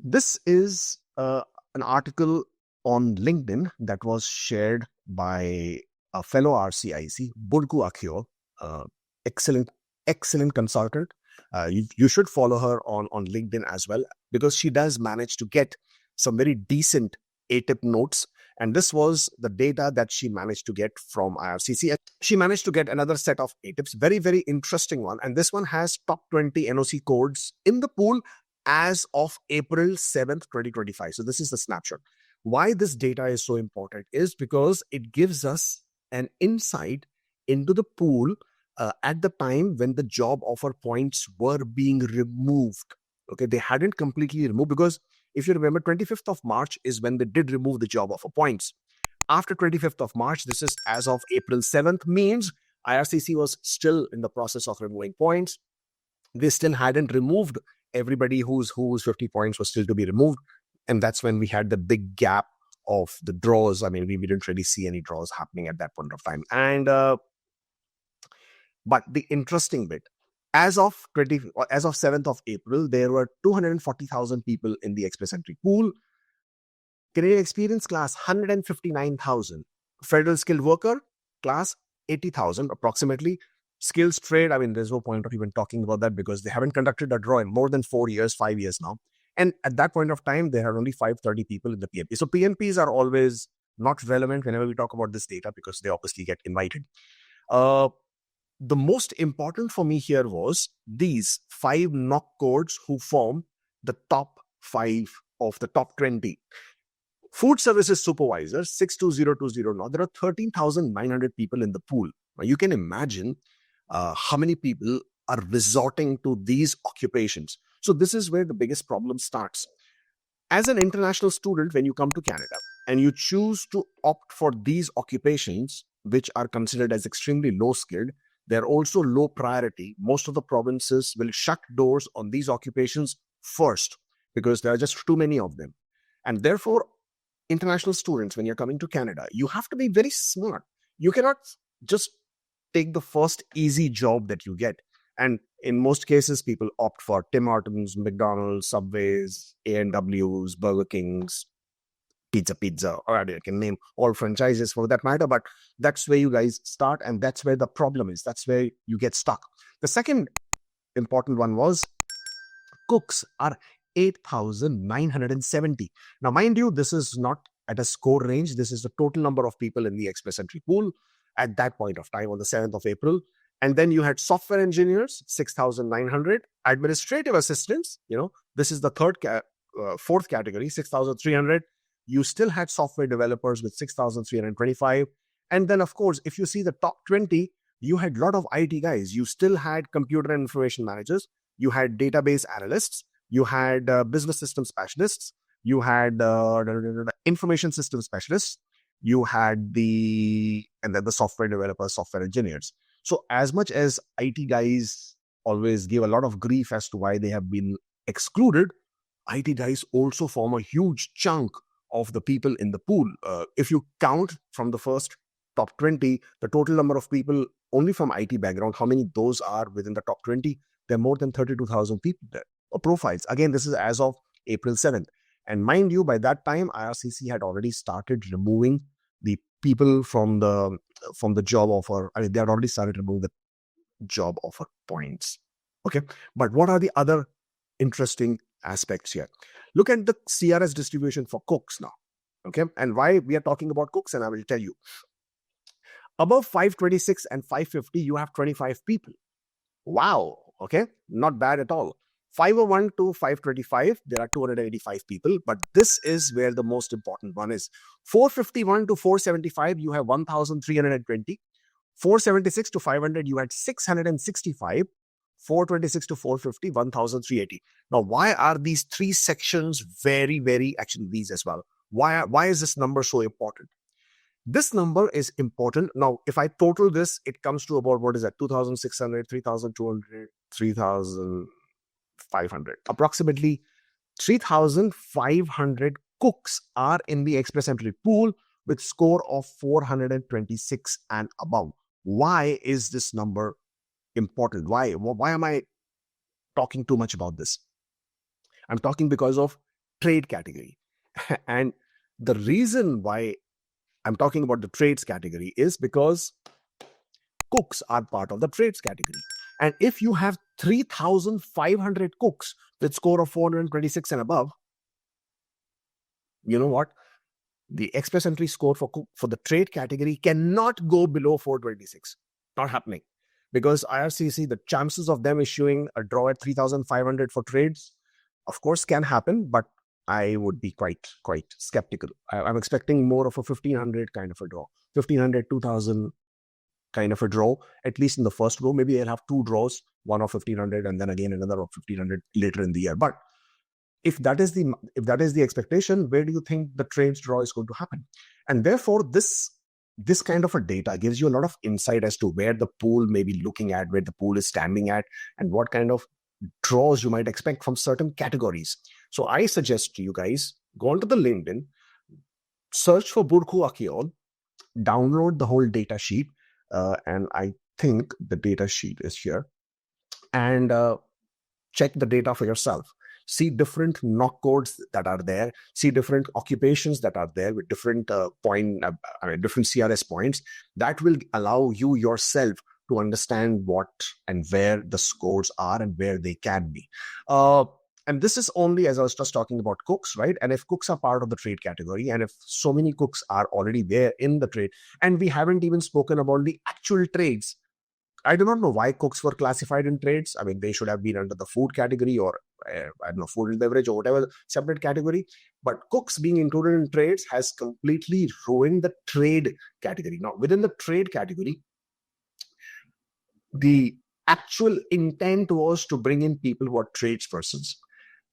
This is an article on LinkedIn that was shared by a fellow RCIC, Burku Akio, uh, excellent, excellent consultant. You should follow her on LinkedIn as well, because she does manage to get some very decent ATIP notes. And this was the data that she managed to get from IRCC. She managed to get another set of ATIPs, very, very interesting one. And this one has top 20 NOC codes in the pool as of April 7th, 2025. So this is the snapshot. Why this data is so important is because it gives us an insight into the pool at the time when the job offer points were being removed. Okay, they hadn't completely removed, because if you remember, 25th of March is when they did remove the job offer points. After 25th of March, this is as of April 7th, means IRCC was still in the process of removing points. They still hadn't removed everybody whose 50 points was still to be removed. And that's when we had the big gap of the draws. I mean, we didn't really see any draws happening at that point of time. And but the interesting bit, as of 7th of April, there were 240,000 people in the express entry pool. Canadian experience class 159,000. Federal skilled worker class 80,000 approximately. Skills trade, I mean, there's no point of even talking about that, because they haven't conducted a draw in more than 4 years, 5 years now. And at that point of time, there are only 530 people in the PNP. So PNPs are always not relevant whenever we talk about this data, because they obviously get invited. The most important for me here was these 5 knock codes who form the top 5 of the top 20. Food services supervisor 62020. Now there are 13,900 people in the pool. Now you can imagine how many people are resorting to these occupations. So this is where the biggest problem starts. As an international student, when you come to Canada and you choose to opt for these occupations, which are considered as extremely low skilled, they're also low priority. Most of the provinces will shut doors on these occupations first, because there are just too many of them. And therefore, international students, when you're coming to Canada, you have to be very smart. You cannot just take the first easy job that you get. And in most cases, people opt for Tim Hortons, McDonald's, Subways, A&Ws, Burger Kings, Pizza, or I can name all franchises for that matter. But that's where you guys start, and that's where the problem is. That's where you get stuck. The second important one was cooks are 8,970. Now, mind you, this is not at a score range. This is the total number of people in the express entry pool at that point of time on the 7th of April. And then you had software engineers, 6,900, administrative assistants, this is the fourth category, 6,300. You still had software developers with 6,325. And then, of course, if you see the top 20, you had a lot of IT guys. You still had computer and information managers. You had database analysts. You had business system specialists. You had information system specialists. You had and then the software developers, software engineers. So as much as IT guys always give a lot of grief as to why they have been excluded, IT guys also form a huge chunk of the people in the pool. If you count from the first top 20, the total number of people only from IT background, how many those are within the top 20? There are more than 32,000 people there, or profiles. Again, this is as of April 7th. And mind you, by that time, IRCC had already started removing the people from the job offer. I mean, they had already started removing the job offer points. Okay. But what are the other interesting aspects here? Look at the CRS distribution for cooks now. Okay. And why we are talking about cooks, and I will tell you. Above 526 and 550, you have 25 people. Wow. Okay. Not bad at all. 501 to 525, there are 285 people. But this is where the most important one is. 451 to 475, you have 1,320. 476 to 500, you had 665. 426 to 450, 1,380. Now, why are these three sections very, very, actually these as well? Why is this number so important? This number is important. Now, if I total this, it comes to about, what is that? 2,600, 3,200, 3,500. Approximately 3,500 cooks are in the express entry pool with score of 426 and above. Why is this number important? Why am I talking too much about this? I'm talking because of trade category. And the reason why I'm talking about the trades category is because cooks are part of the trades category. And if you have 3,500 cooks with score of 426 and above, you know what? The express entry score for the trade category cannot go below 426. Not happening. Because IRCC, the chances of them issuing a draw at 3,500 for trades, of course, can happen, but I would be quite skeptical. I'm expecting more of a 1,500 kind of a draw. 1,500, 2,000 kind of a draw, at least in the first row. Maybe they'll have two draws, one of 1,500 and then again another of 1,500 later in the year. But if that is the expectation, where do you think the trades draw is going to happen? And therefore, this kind of a data gives you a lot of insight as to where the pool may be looking at, where the pool is standing at, and what kind of draws you might expect from certain categories. So I suggest to you guys, go onto the LinkedIn, search for Burku Akiol, download the whole data sheet, and I think the data sheet is here, and check the data for yourself. See different knock codes that are there, see different occupations that are there with different different CRS points. That will allow you yourself to understand what and where the scores are and where they can be. And this is only, as I was just talking about, cooks, right? And if cooks are part of the trade category, and if so many cooks are already there in the trade, and we haven't even spoken about the actual trades, I do not know why cooks were classified in trades. I mean, they should have been under the food category or, I don't know, food and beverage or whatever separate category. But cooks being included in trades has completely ruined the trade category. Now, within the trade category, the actual intent was to bring in people who are tradespersons.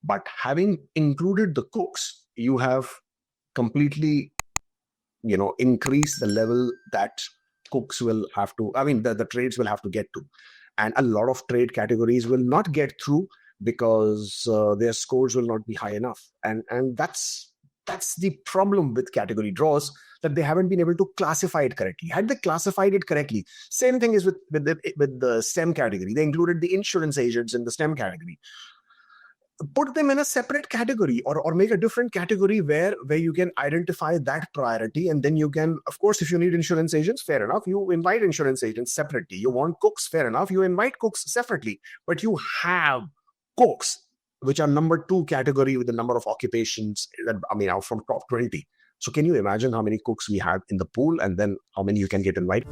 But having included the cooks, you have completely, increased the level that cooks will have to, the trades will have to get to. And a lot of trade categories will not get through because their scores will not be high enough. And that's the problem with category draws, that they haven't been able to classify it correctly. Had they classified it correctly, same thing is with the STEM category. They included the insurance agents in the STEM category. Put them in a separate category or make a different category where you can identify that priority. And then you can, of course, if you need insurance agents, fair enough, you invite insurance agents separately. You want cooks, fair enough, you invite cooks separately. But you have cooks, which are number 2 category with the number of occupations out from top 20. So can you imagine how many cooks we have in the pool and then how many you can get invited?